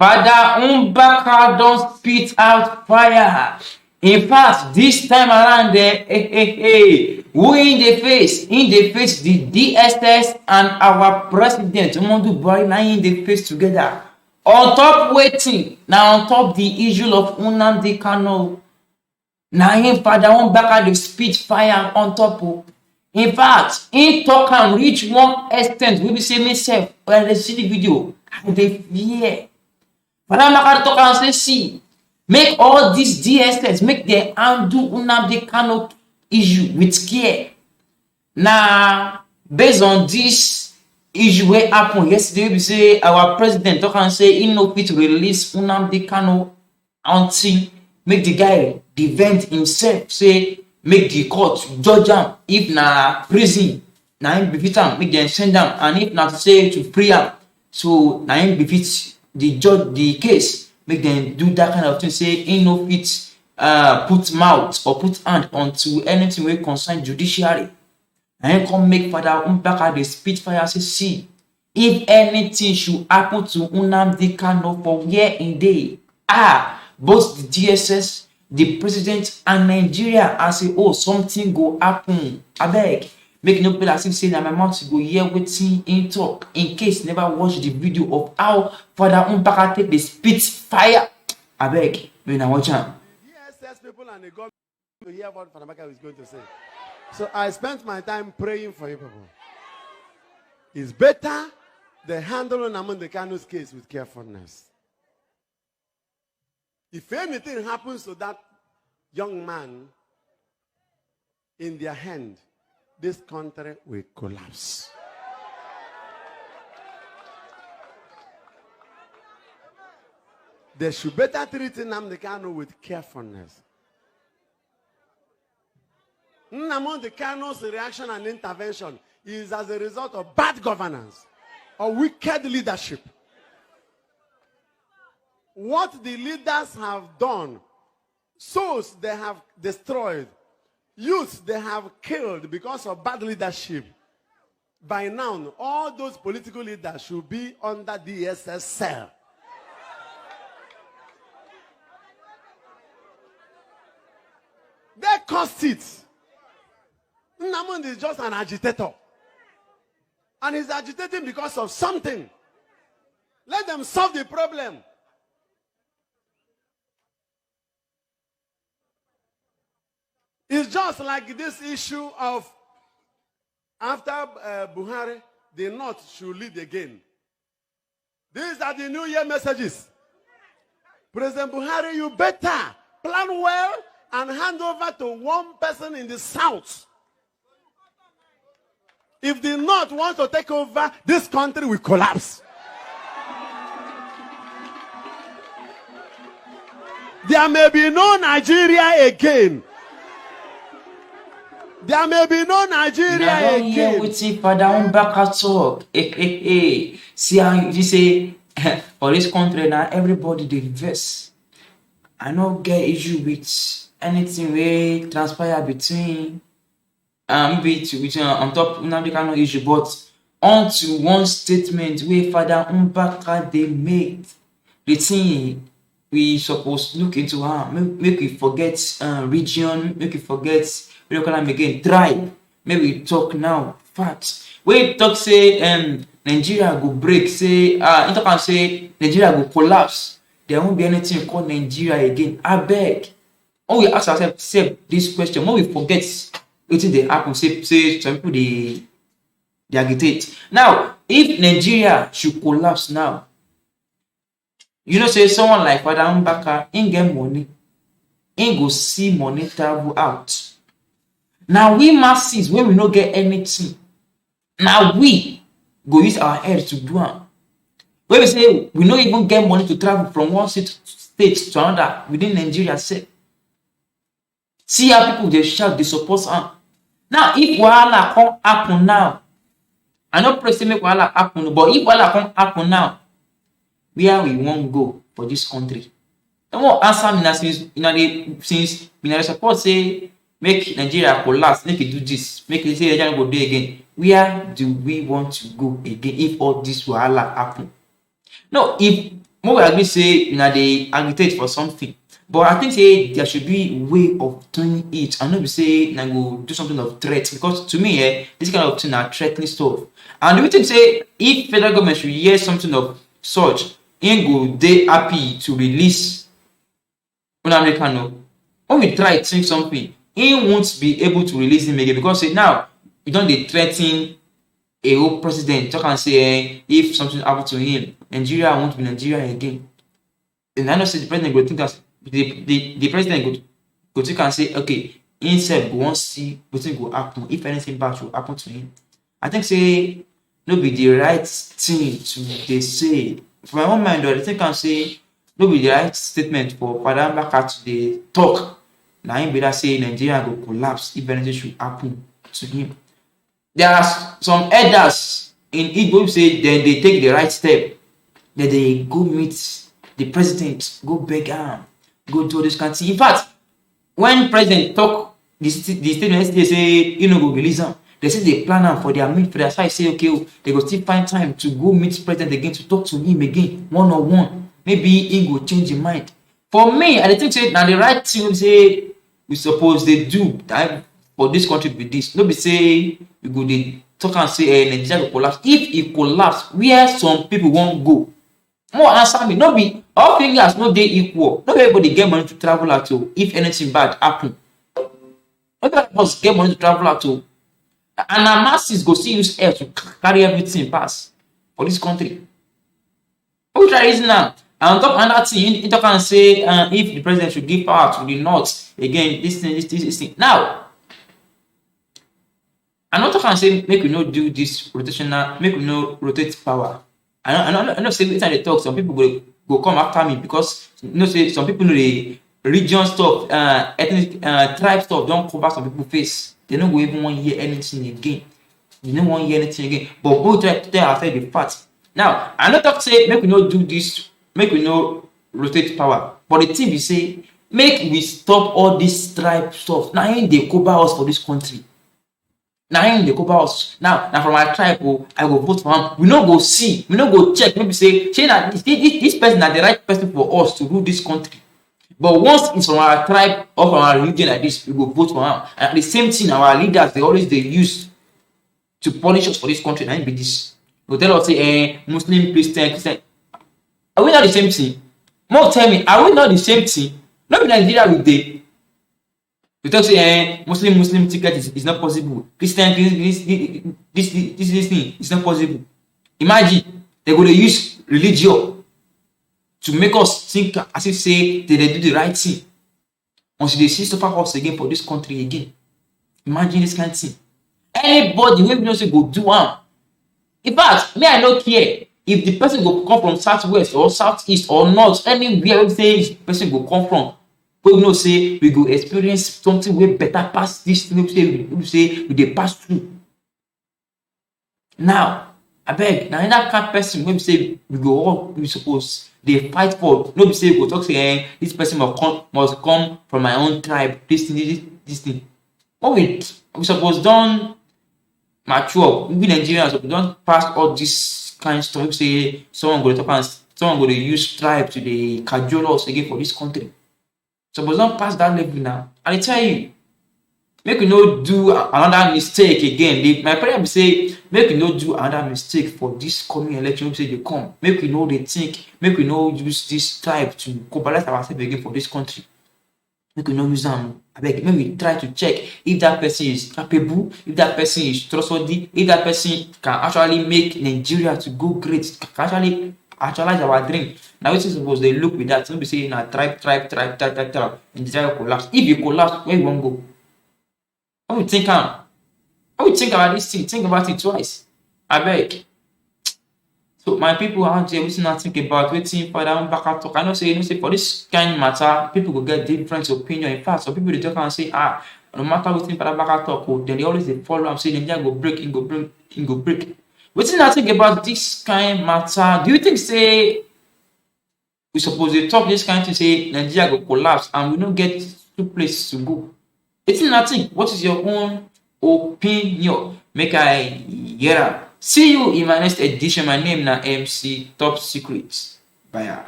Father Umbaka don't spit out fire. In fact, this time around there, we in the face, the DSS and our president, Muhammadu Buhari, now in the face together. On top waiting, now on top the issue of Nnamdi Kanu. Now him Father Umbaka the spit fire on top of. In fact, in talk and reach one extent, we be say myself when they see the video, and they fear. Father Umbaka talk and say, see, make all these DSS, make them undo Nnamdi Kanu issue with care. Now, based on this issue wey happen yesterday, we say our president talk and say he no fit release Nnamdi Kanu until make the guy defend himself, say make the court judge am. If na prison, na him befit am, make them send am, and if na to say to free am, so na him befit the judge the case, make them do that kind of thing. Say he no fit put mouth or put hand onto anything wey concern judiciary. And come make Father Umbaka the spitfire say, see, if anything should happen to Nnamdi Kanu for where in day, both the DSS, the president, and Nigeria, and say, oh, something go happen. I beg, make no people as if say that my mouth to go here waiting in talk. In case never watch the video of how Father Umbaka take the spitfire. I beg, may now watch him. The DSS people and the government to hear what Father Umbaka is going to say. So I spent my time praying for you people. It's better they handle Nnamdi Kanu's case with carefulness. If anything happens to that young man in their hand, this country will collapse. They should better treat Nnamdi Kanu with carefulness. Nnamdi Kanu's reaction and intervention is as a result of bad governance or wicked leadership. What the leaders have done, souls they have destroyed, youths they have killed because of bad leadership. By now, all those political leaders should be under the DSS cell. They caused it. Nnamdi is just an agitator. And he's agitating because of something. Let them solve the problem. It's just like this issue of after Buhari, the North should lead again. These are the New Year messages. President Buhari, you better plan well and hand over to one person in the South. If the North wants to take over, this country will collapse. There may be no Nigeria again. There may be no Nigeria again. Here we see Father Umbaka talk. See how you say for this country now, everybody they reverse. I don't get issue with anything we transpire between between on top Nnamdi Kanu issue, but on to one statement where Father Umbaka they made the thing we supposed look into her. Make we forget region, make we forget we don't call them again tribe. Maybe we talk now facts. We talk say Nigeria go break, say talk and say Nigeria go collapse. There won't be anything called Nigeria again. I beg. When we ask ourselves this question, when we forget wetin dey happen, say some people they agitate. Now, if Nigeria should collapse now, you know, say someone like Father Umbaka, he get money, he go see money travel out. Now we masses, when we no get anything, now we go use our head to do it. When we say we no even get money to travel from one state to another within Nigeria, say, see how people they shout, they support am. Now, if wahala come happen now, I no pray say make wahala happen, but if wahala come happen now, where we won't go for this country? They won't answer me now since they support say make Nigeria collapse, make it do this, make it say Nigeria go do again. Where do we want to go again if all this wahala happen? No, if more we agree say they agitate for something, but I think say there should be a way of doing it and not be say na go do something of threat, because to me this kind of thing are threatening stuff. And we think say if federal government should hear something of such, im go dey happy to release Nnamdi Kanu. When we try to think something, he won't be able to release him again, because say now you don dey threaten a whole president talk and say if something happen to him, Nigeria won't be Nigeria again. And I know say the president go think as the president go think and say okay, himself go wan see wetin go happen if anything bad should happen to him. I think say no be the right thing to dey say. For my own mind, I think am say no be the right statement for Father Mbaka to dey talk. Na him be that say Nigeria go collapse if anything should happen to him. There are some elders in Igbo who say then they take the right step, that they go meet the president, go beg am, go do all this kind of thing. In fact, when president talk the statement, they say you know go release am. They say they plan am for their side. Say okay, they go still find time to go meet president again, to talk to him again one on one. Maybe he go change his mind. For me, I think say now the right thing say we suppose they do for this country with this. No be say we go dey talk and say Nigeria go collapse. If it collapse, where some people won't go? More answer me. No be all fingers no dey equal. Not everybody get money to travel at all. If anything bad happen, not everybody must get money to travel at all. And our masses go still use air to carry everything pass for this country. We try reason now. And on top of another thing, he talk and say if the president should give power to the north again, this thing. Now, I not talk and say make we no do this rotational, make we no rotate power. I know say every time they talk, some people go come after me, because you know say some people know the region stuff, ethnic tribe stuff don't cover some people face. They don't go even want to hear anything again. They don't want to hear anything again. But we try to tell ourselves the facts. Now, I not talk say make we no do this, make we no rotate power. But the thing we say, make we stop all this tribe stuff. Now they cover us for this country. Now they cover us. Now from our tribe, I go vote for him. We no go see, we no go check. Maybe say this person is the right person for us to rule this country. But once it's from our tribe or from our religion like this, we go vote for him. And the same thing our leaders they use to punish us for this country. Now be this. They tell us say Muslim, Christian. Are we not the same thing? More tell me, are we not the same thing? Not in Nigeria with the. We talk say Muslim ticket is not possible. Christian this thing is not possible. Imagine they go to use religion to make us think as if say they do the right thing. Until they see suffer us again for this country again. Imagine this kind of thing. Anybody wey know say go do am. In fact, me I no care if the person go come from southwest or southeast or north, anywhere wey say the person go come from. We know say we go experience something way better past this thing we say we dey pass through. Now, I beg, now that kind of person when we say we go all we suppose they fight for. No be say we go talk say this person must come from my own tribe. This thing. What we suppose done mature. We Nigerians we don't pass all this kind of stuff. Say someone go talk and someone go use tribe to the cajole us again for this country. Suppose don't pass that level now. And I tell you, make we no do another mistake again. My prayer be say, make we no do another mistake for this coming election. Say they come. Make we know they think. Make we no use this tribe to globalize ourselves again for this country. Make we no use them. I beg. Make we try to check if that person is capable, if that person is trustworthy, if that person can actually make Nigeria to go great, can actually actualize our dream. Now we suppose they look with that. Don't be saying tribe, and Nigeria collapse. If you collapse, where you won't go? How we think about this thing? Think about it twice. I beg. So my people out there, we not think about waiting for that back talk. I know say for this kind of matter, people will get different opinion. In fact, some people they talk and say, no matter what thing for that back talk, then they always they follow and say Nigeria go break, go break. We not think about this kind of matter. Do you think say we suppose to talk this kind of thing, say Nigeria go collapse and we don't get two places to go? It's nothing. What is your own opinion? Make I hear. See you in my next edition. My name is MC Top Secrets. Bye.